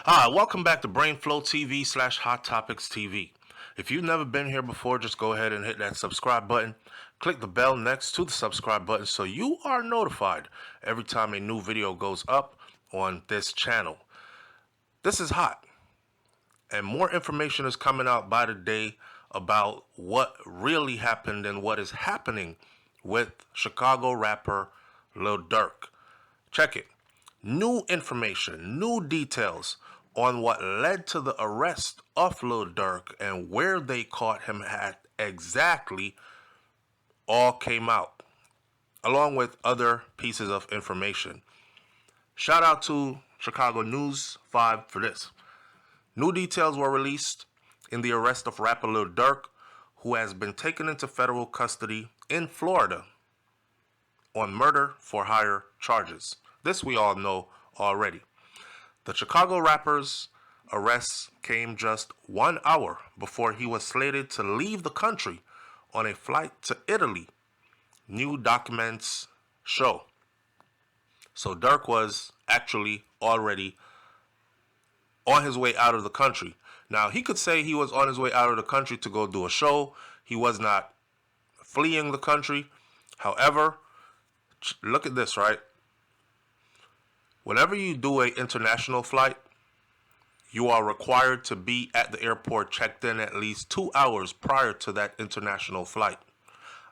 Welcome back to BrainFLoTv / hottopixxtv. If you've never been here before, just go ahead and hit that subscribe button. Click the bell next to the subscribe button so you are notified every time a new video goes up on this channel. This is hot, and more information is coming out by the day about what really happened and what is happening with Chicago rapper Lil Durk. Check it. New information, new details on what led to the arrest of Lil Durk and where they caught him at exactly all came out, along with other pieces of information. Shout out to Chicago News 5 for this. New details were released in the arrest of rapper Lil Durk, who has been taken into federal custody in Florida on murder for hire charges. This we all know already. The Chicago rapper's arrest came just 1 hour before he was slated to leave the country on a flight to Italy, new documents show. So Durk was actually already on his way out of the country. Now, he could say he was on his way out of the country to go do a show. He was not fleeing the country. However, look at this, right? Whenever you do an international flight, you are required to be at the airport checked in at least 2 hours prior to that international flight.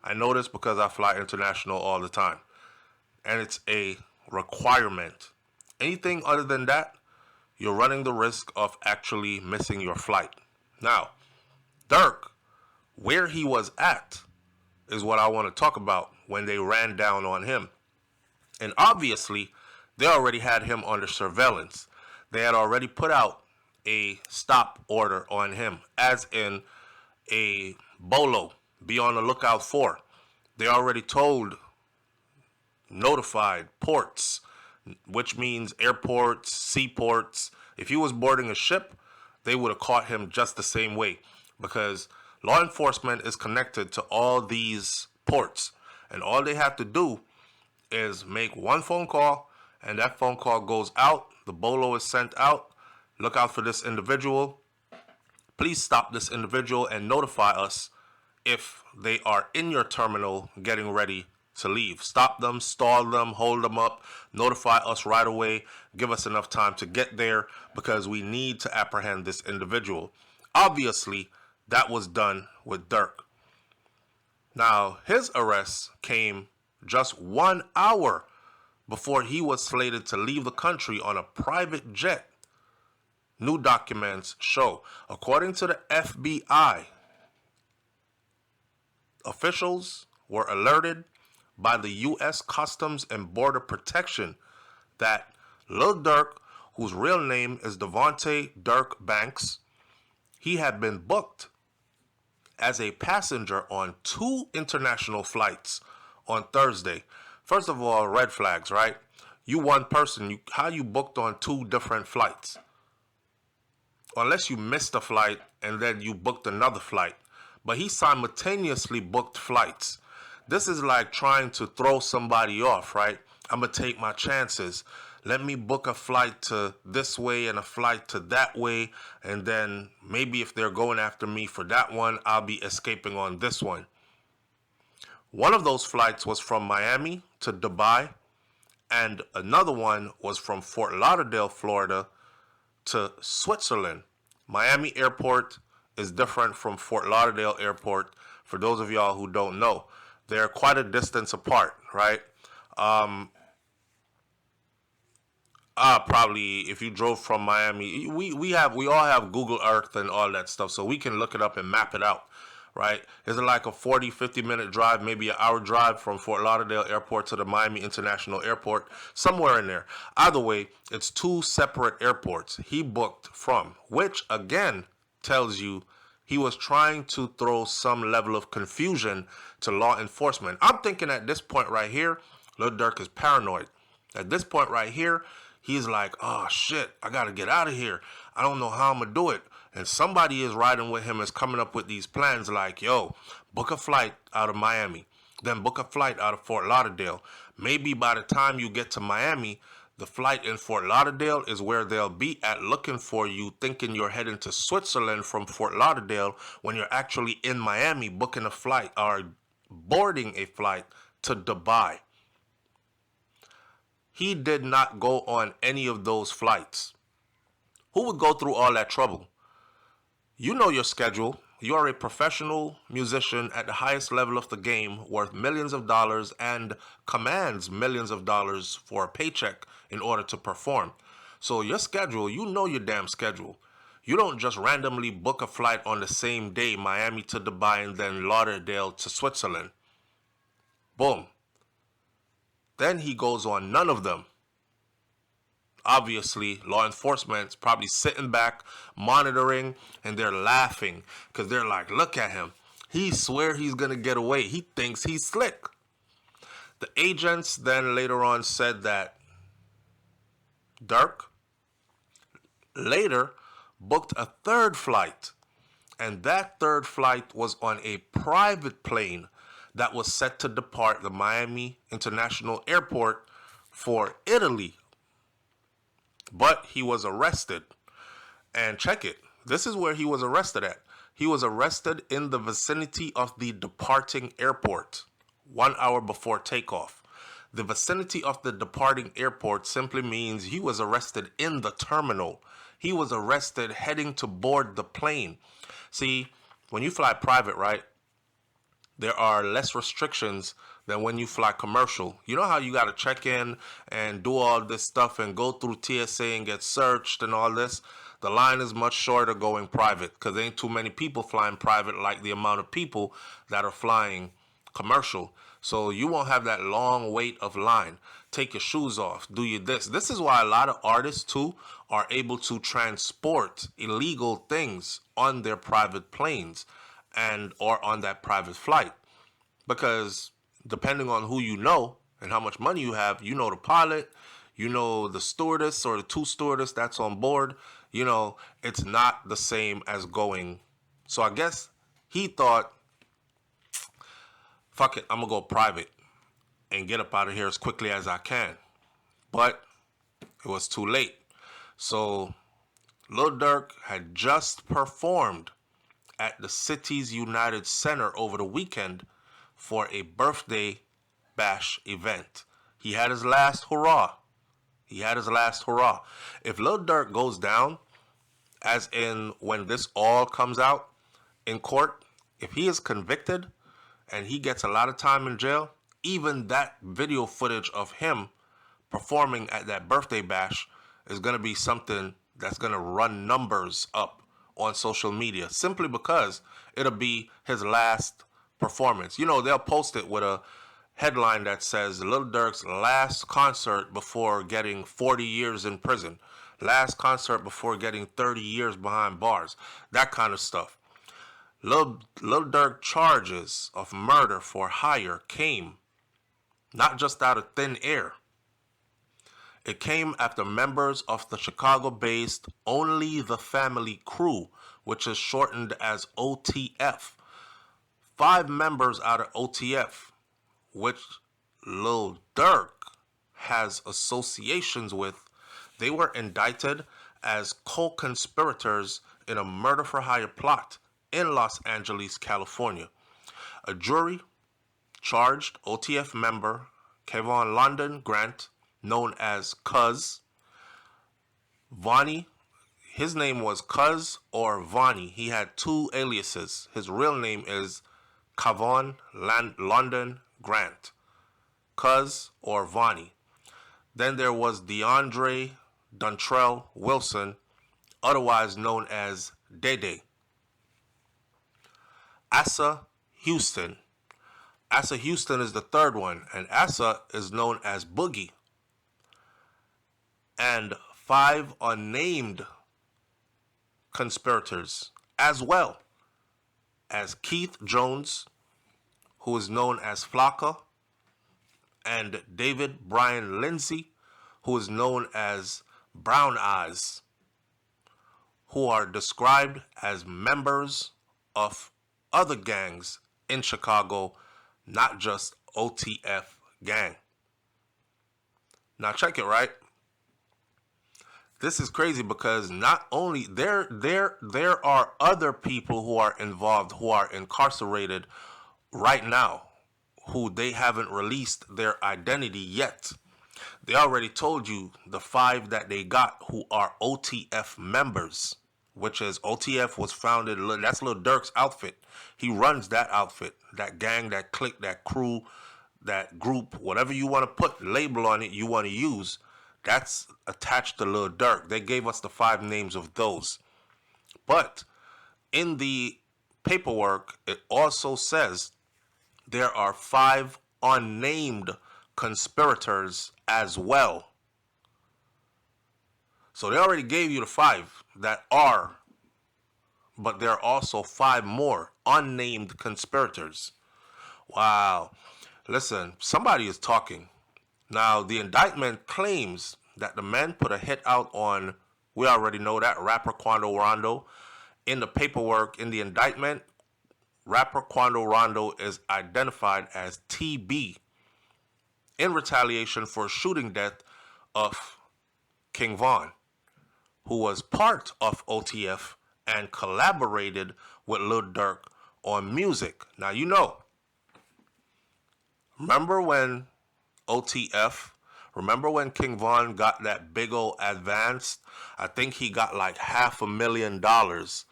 I know this because I fly international all the time, and it's a requirement. Anything other than that, you're running the risk of actually missing your flight. Now, Durk, where he was at, is what I want to talk about when they ran down on him. And obviously, they already had him under surveillance. They had already put out a stop order on him, as in a bolo, be on the lookout for. They already notified ports, which means airports, seaports. If he was boarding a ship, they would have caught him just the same way, because law enforcement is connected to all these ports, and all they have to do is make one phone call, and that phone call goes out. The bolo is sent out. Look out for this individual. Please stop this individual and notify us if they are in your terminal getting ready to leave. Stop them, stall them, hold them up, notify us right away. Give us enough time to get there because we need to apprehend this individual. Obviously, that was done with Durk. Now, his arrest came just 1 hour before he was slated to leave the country on a private jet. New documents show. According to the FBI, officials were alerted by the U.S. Customs and Border Protection that Lil Durk, whose real name is Devontae Durk Banks, he had been booked as a passenger on 2 international flights on Thursday. First of all, red flags, right? You one person, how you booked on 2 different flights? Unless you missed a flight and then you booked another flight. But he simultaneously booked flights. This is like trying to throw somebody off, right? I'm going to take my chances. Let me book a flight to this way and a flight to that way. And then maybe if they're going after me for that one, I'll be escaping on this one. One of those flights was from Miami to Dubai, and another one was from Fort Lauderdale, Florida to Switzerland. Miami Airport is different from Fort Lauderdale Airport. For those of y'all who don't know, they're quite a distance apart, right? Probably if you drove from Miami, we all have Google Earth and all that stuff, so we can look it up and map it out. Right? Is it like a 40-50 minute drive, maybe an hour drive from Fort Lauderdale Airport to the Miami International Airport? Somewhere in there. Either way, it's 2 separate airports he booked from, which again tells you he was trying to throw some level of confusion to law enforcement. I'm thinking at this point right here, Lil Durk is paranoid. At this point right here, he's like, oh shit, I gotta get out of here. I don't know how I'm gonna do it. And somebody is riding with him, is coming up with these plans like, yo, book a flight out of Miami, then book a flight out of Fort Lauderdale. Maybe by the time you get to Miami, The flight in Fort Lauderdale is where they'll be at looking for you, thinking you're heading to Switzerland from Fort Lauderdale when you're actually in Miami booking a flight or boarding a flight to Dubai. He did not go on any of those flights. Who would go through all that trouble? You know your schedule. You are a professional musician at the highest level of the game, worth millions of dollars and commands millions of dollars for a paycheck in order to perform. So your schedule, you know your damn schedule. You don't just randomly book a flight on the same day, Miami to Dubai and then Lauderdale to Switzerland. Boom. Then he goes on none of them. Obviously, law enforcement's probably sitting back, monitoring, and they're laughing because they're like, look at him. He swear he's going to get away. He thinks he's slick. The agents then later on said that Durk later booked a third flight, and that third flight was on a private plane that was set to depart the Miami International Airport for Italy. But he was arrested. And check it. This is where he was arrested at. He was arrested in the vicinity of the departing airport 1 hour before takeoff. The vicinity of the departing airport simply means he was arrested in the terminal. He was arrested heading to board the plane. See, when you fly private, right, there are less restrictions than when you fly commercial. You know how you got to check in and do all this stuff and go through TSA and get searched and all this? The line is much shorter going private because there ain't too many people flying private like the amount of people that are flying commercial. So you won't have that long wait of line. Take your shoes off. Do you this. This is why a lot of artists too are able to transport illegal things on their private planes and or on that private flight. Because depending on who you know and how much money you have, you know the pilot, you know the stewardess or the two stewardess that's on board, you know, it's not the same as going. So I guess he thought, fuck it, I'm going to go private and get up out of here as quickly as I can. But it was too late. So Lil Durk had just performed at the Cities United Center over the weekend for a birthday bash event. He had his last hurrah. He had his last hurrah. If Lil Durk goes down, as in when this all comes out in court, if he is convicted and he gets a lot of time in jail, even that video footage of him performing at that birthday bash is going to be something that's going to run numbers up on social media, simply because it'll be his last performance. You know, they'll post it with a headline that says Lil Durk's last concert before getting 40 years in prison, last concert before getting 30 years behind bars, that kind of stuff. Lil Durk charges of murder for hire came not just out of thin air. It came after members of the Chicago-based Only the Family crew, which is shortened as OTF. 5 members out of OTF, which Lil Durk has associations with, they were indicted as co-conspirators in a murder-for-hire plot in Los Angeles, California. A jury charged OTF member Kevon London Grant, known as Cuz. Vonnie, his name was Cuz or Vonnie. He had 2 aliases. His real name is Kevon London Grant. Cuz or Vonnie. Then there was DeAndre Dontrell Wilson, otherwise known as Dede. Asa Houston. Asa Houston is the third one, and Asa is known as Boogie. And 5 unnamed conspirators, as well as Keith Jones, who is known as Flocka, and David Brian Lindsay, who is known as Brown Eyes, who are described as members of other gangs in Chicago, not just OTF gang. Now check it, right? This is crazy because not only there are other people who are involved, who are incarcerated right now, who they haven't released their identity yet. They already told you the 5 that they got who are OTF members, which is OTF was founded, that's Lil Durk's outfit. He runs that outfit, that gang, that clique, that crew, that group, whatever you want to put label on it, you want to use, that's attached to Lil Durk. They gave us the 5 names of those. But in the paperwork, it also says there are 5 unnamed conspirators as well. So they already gave you the 5 that are, but there are also 5 more unnamed conspirators. Wow. Listen, somebody is talking. Now, the indictment claims that the men put a hit out on, we already know that, rapper Quando Rondo. In the paperwork, in the indictment, rapper Quando Rondo is identified as TB in retaliation for a shooting death of King Von, who was part of OTF and collaborated with Lil Durk on music. Now, you know, remember when King Von got that big old advance? I think he got like $500,000,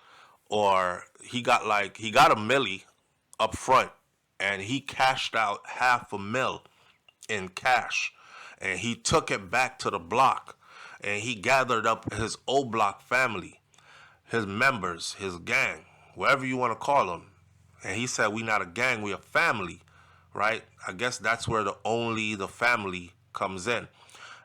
or he got a milli up front, and he cashed out $500,000 in cash, and he took it back to the block, and he gathered up his old block family, his members, his gang, whatever you want to call them, and he said, we not a gang, we a family, right? I guess that's where the family comes in.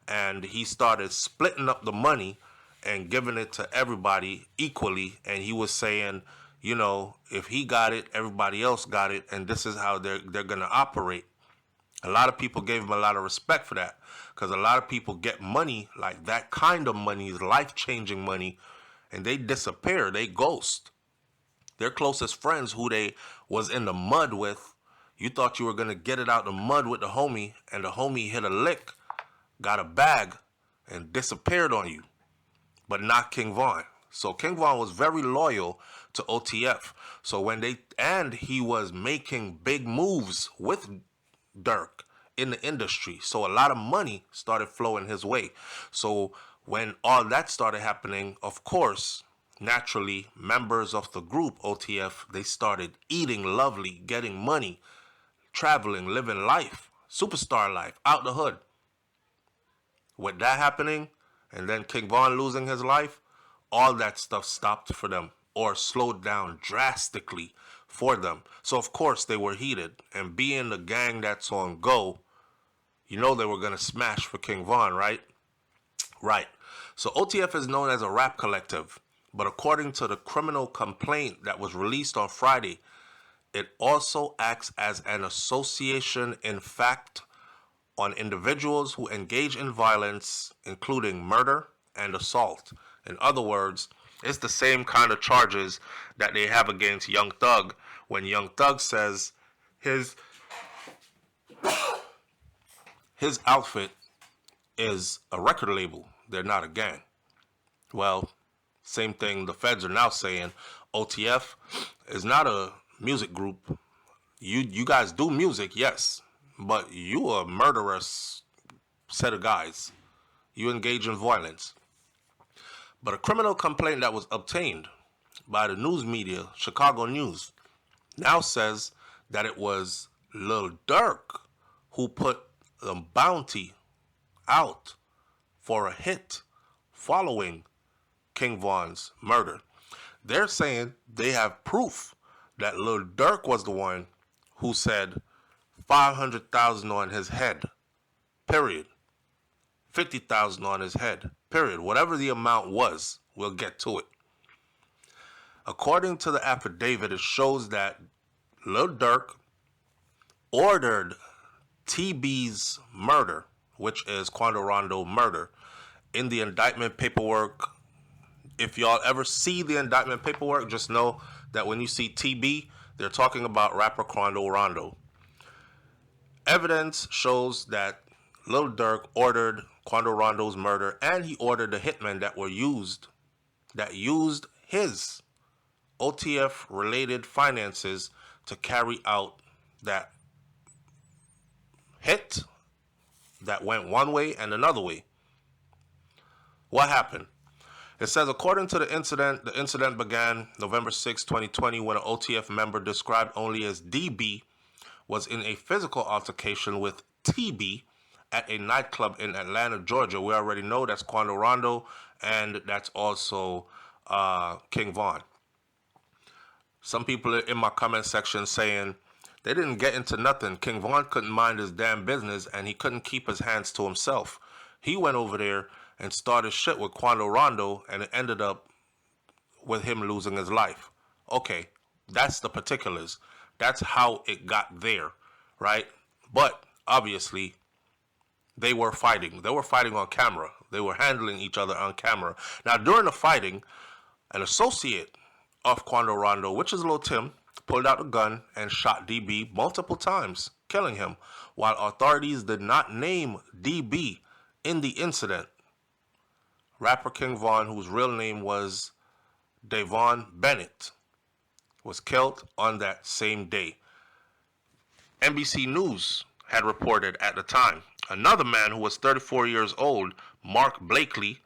And he started splitting up the money and giving it to everybody equally, and he was saying, you know, if he got it, everybody else got it, and this is how they're going to operate. A lot of people gave him a lot of respect for that, because a lot of people get money, like that kind of money is life-changing money, and they disappear, they ghost. Their closest friends who they was in the mud with, you thought you were going to get it out the mud with the homie, and the homie hit a lick, got a bag, and disappeared on you. But not King Von. So King Von was very loyal to OTF. So he was making big moves with Durk in the industry, so a lot of money started flowing his way. So when all that started happening, of course, naturally, members of the group OTF, they started eating lovely, getting money, traveling, living life, superstar life, out the hood. With that happening, and then King Von losing his life, all that stuff stopped for them, or slowed down drastically for them. So of course they were heated, and being the gang that's on go, you know they were going to smash for King Von, right? Right. So OTF is known as a rap collective, but according to the criminal complaint that was released on Friday, it also acts as an association in fact on individuals who engage in violence, including murder and assault. In other words, it's the same kind of charges that they have against Young Thug, when Young Thug says his outfit is a record label. They're not a gang. Well, same thing the feds are now saying. OTF is not a music group. You guys do music, yes, but you a murderous set of guys. You engage in violence. But a criminal complaint that was obtained by the news media, Chicago News, now says that it was Lil Durk who put the bounty out for a hit following King Von's murder. They're saying they have proof that Lil Durk was the one who said $500,000 on his head, period. $50,000 on his head, period. Whatever the amount was, we'll get to it. According to the affidavit, it shows that Lil Durk ordered TB's murder, which is Quando Rondo murder, in the indictment paperwork. If y'all ever see the indictment paperwork, just know that when you see TB, they're talking about rapper Quando Rondo. Evidence shows that Lil Durk ordered Quando Rondo's murder, and he ordered the hitmen that used his OTF related finances to carry out that hit that went one way and another way. What happened? It says, according to the incident began November 6, 2020, when an OTF member described only as DB was in a physical altercation with TB at a nightclub in Atlanta, Georgia. We already know that's Quando Rondo, and that's also King Von. Some people in my comment section saying they didn't get into nothing. King Von couldn't mind his damn business, and he couldn't keep his hands to himself. He went over there and started shit with Quando Rondo, and it ended up with him losing his life. Okay, that's the particulars. That's how it got there, right? But obviously, they were fighting. They were fighting on camera. They were handling each other on camera. Now, during the fighting, an associate of Quando Rondo, which is Lil Tim, pulled out a gun and shot DB multiple times, killing him, while authorities did not name DB in the incident. Rapper King Von, whose real name was Davon Bennett, was killed on that same day. NBC News had reported at the time another man who was 34 years old, Mark Blakely,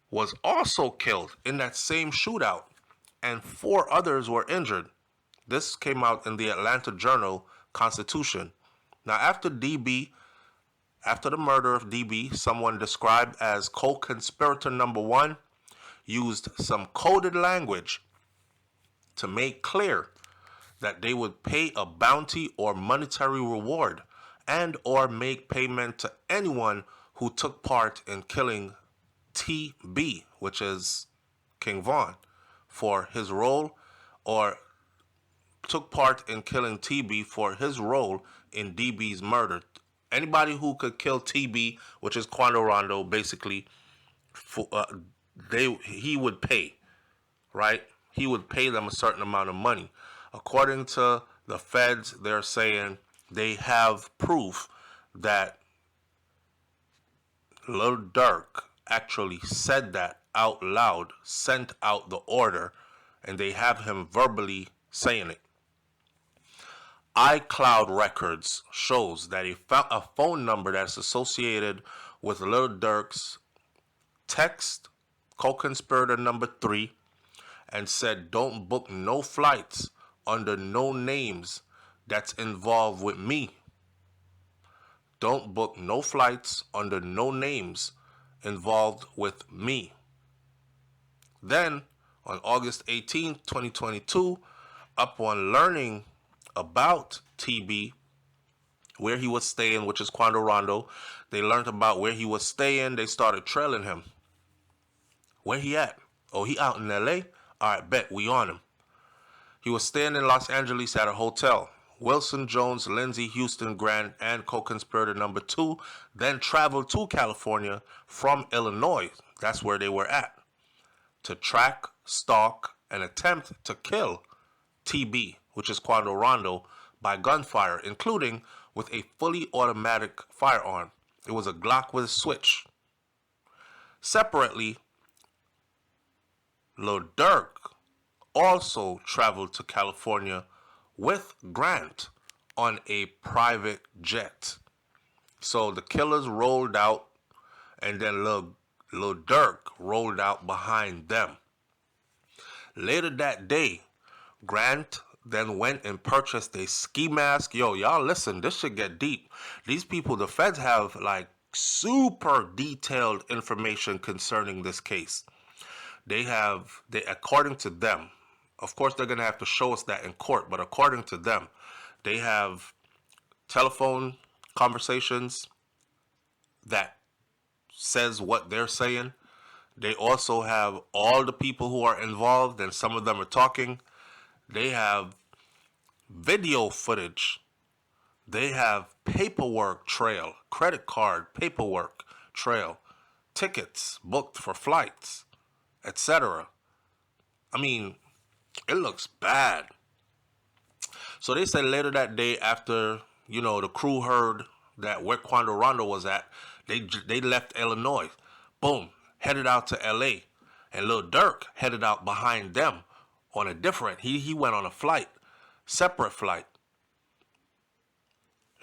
was also killed in that same shootout, and 4 others were injured. This came out in the Atlanta Journal-Constitution. Now, after the murder of DB, someone described as co-conspirator number 1 used some coded language to make clear that they would pay a bounty or monetary reward and or make payment to anyone who took part in killing TB, which is King Von, for his role, or took part in killing TB for his role in DB's murder. Anybody who could kill TB, which is Quando Rondo, basically, he would pay, right? He would pay them a certain amount of money. According to the feds, they're saying they have proof that Lil Durk actually said that out loud, sent out the order, and they have him verbally saying it. iCloud records shows that a phone number that's associated with Lil Durk's text co-conspirator number 3 and said, don't book no flights under no names that's involved with me. Don't book no flights under no names involved with me. Then, on August 18, 2022, upon learning about TB, where he was staying, which is Quando Rondo, they learned about where he was staying. They started trailing him. Where he at? Oh, he out in LA? All right, bet, we on him. He was staying in Los Angeles at a hotel. Wilson Jones, Lindsay Houston Grant, and co-conspirator number 2 then traveled to California from Illinois, that's where they were at, to track, stalk, and attempt to kill TB, which is Quando Rondo, by gunfire, including with a fully automatic firearm. It was a Glock with a switch. Separately, Lil Durk also traveled to California with Grant on a private jet. So the killers rolled out, and then Lil Durk rolled out behind them. Later that day, Grant then went and purchased a ski mask. Yo, y'all listen, this should get deep. These people, the feds have like super detailed information concerning this case. They according to them, of course they're going to have to show us that in court, but according to them, they have telephone conversations that says what they're saying. They also have all the people who are involved, and some of them are talking. They have video footage. They have paperwork trail, credit card paperwork trail, tickets booked for flights, etc. I mean, it looks bad. So they said later that day, after, the crew heard that where Quando Rondo was at, They left Illinois, boom, headed out to L.A. And Lil Durk headed out behind them on a different. He went on a flight, separate flight.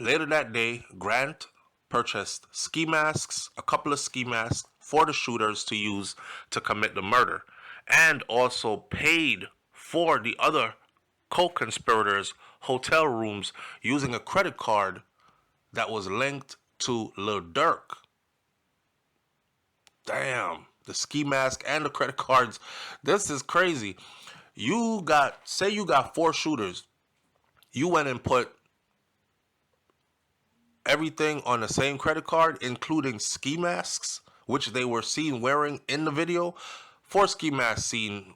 Later that day, Grant purchased ski masks, a couple of ski masks for the shooters to use to commit the murder, and also paid for the other co-conspirators' hotel rooms using a credit card that was linked to Lil Durk. Damn, the ski mask and the credit cards. This is crazy. Say you got 4 shooters. You went and put everything on the same credit card, including ski masks, which they were seen wearing in the video. 4 ski masks seen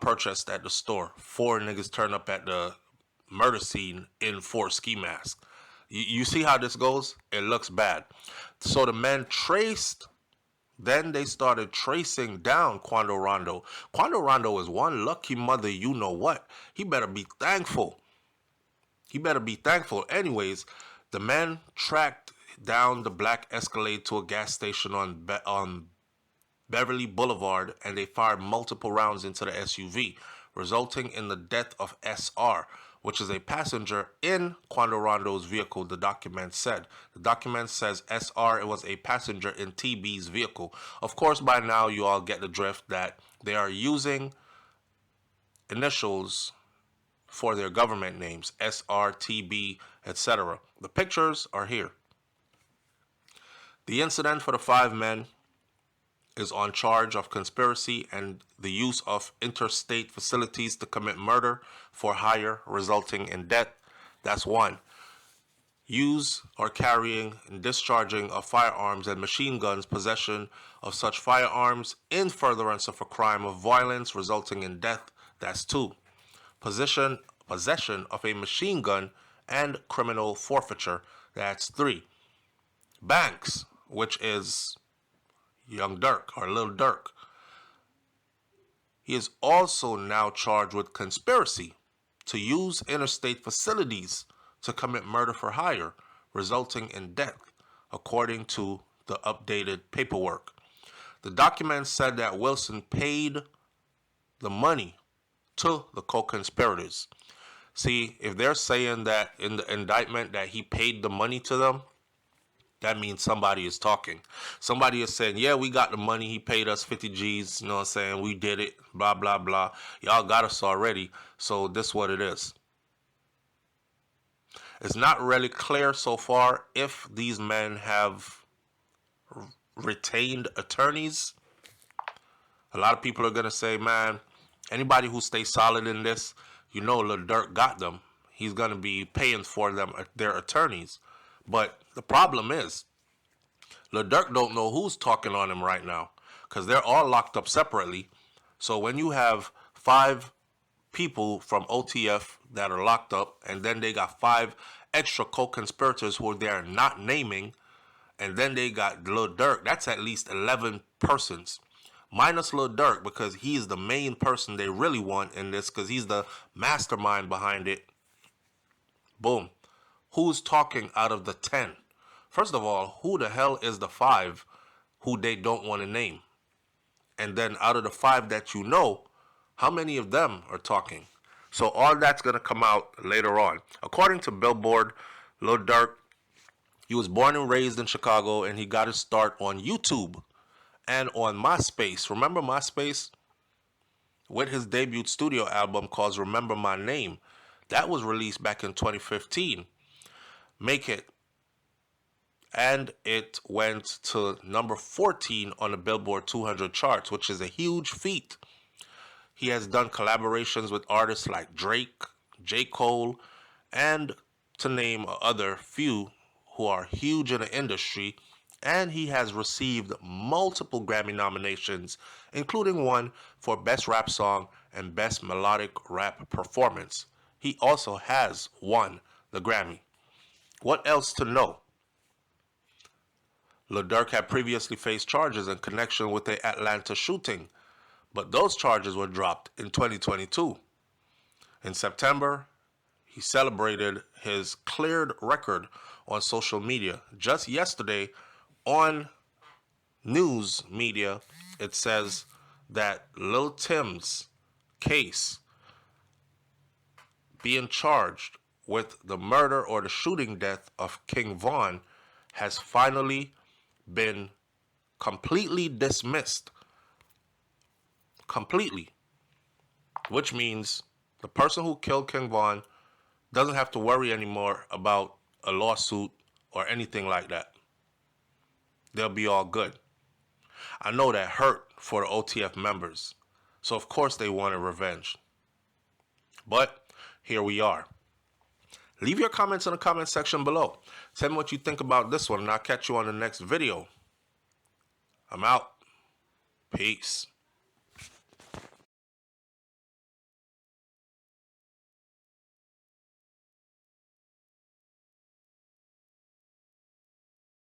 purchased at the store. 4 niggas turn up at the murder scene in 4 ski masks. You see how this goes? It looks bad. So the men then they started tracing down Quando Rondo. Quando Rondo is one lucky mother, you know what. He better be thankful. Anyways, the men tracked down the black Escalade to a gas station on Beverly Boulevard, and they fired multiple rounds into the SUV, resulting in the death of SR, which is a passenger in Quando Rondo's vehicle, the document said. The document says SR was a passenger in TB's vehicle. Of course, by now you all get the drift that they are using initials for their government names, SR, TB, etc. The pictures are here. The incident for the 5 men is on charge of conspiracy and the use of interstate facilities to commit murder for hire, resulting in death. That's 1. Use or carrying and discharging of firearms and machine guns, possession of such firearms in furtherance of a crime of violence resulting in death. That's 2. Possession of a machine gun and criminal forfeiture. That's 3. Banks, which is Young Durk or Lil Durk. He is also now charged with conspiracy to use interstate facilities to commit murder for hire, resulting in death, according to the updated paperwork. The document said that Wilson paid the money to the co-conspirators. See, if they're saying that in the indictment that he paid the money to them, that means somebody is talking. Somebody is saying, yeah, we got the money. He paid us 50 G's. You know what I'm saying? We did it. Blah, blah, blah. Y'all got us already. So this is what it is. It's not really clear so far if these men have retained attorneys. A lot of people are going to say, man, anybody who stays solid in this, you know Lil Durk got them. He's going to be paying for them, their attorneys. But the problem is, Lil Durk don't know who's talking on him right now because they're all locked up separately. So when you have 5 people from OTF that are locked up, and then they got 5 extra co-conspirators who they're not naming, and then they got Lil Durk, that's at least 11 persons. Minus Lil Durk, because he's the main person they really want in this, because he's the mastermind behind it. Boom. Who's talking out of the 10? First of all, who the hell is the 5 who they don't want to name? And then out of the 5 that you know, how many of them are talking? So all that's going to come out later on. According to Billboard, Lil Durk, he was born and raised in Chicago, and he got his start on YouTube and on MySpace. Remember MySpace? With his debut studio album called Remember My Name. That was released back in 2015. Make It. And it went to number 14 on the Billboard 200 charts, which is a huge feat. He has done collaborations with artists like Drake, J. Cole, and to name other few who are huge in the industry. And he has received multiple Grammy nominations, including one for Best Rap Song and Best Melodic Rap Performance. He also has won the Grammy. What else to know? Lil Durk had previously faced charges in connection with the Atlanta shooting, but those charges were dropped in 2022. In September, he celebrated his cleared record on social media. Just yesterday, On news media, it says that Lil Tim's case being charged with the murder or the shooting death of King Von has finally been completely dismissed. Completely. Which means the person who killed King Von doesn't have to worry anymore about a lawsuit or anything like that. They'll be all good. I know that hurt for the OTF members, so of course they wanted revenge. But here we are. Leave your comments in the comment section below. Tell me what you think about this one, and I'll catch you on the next video. I'm out. Peace.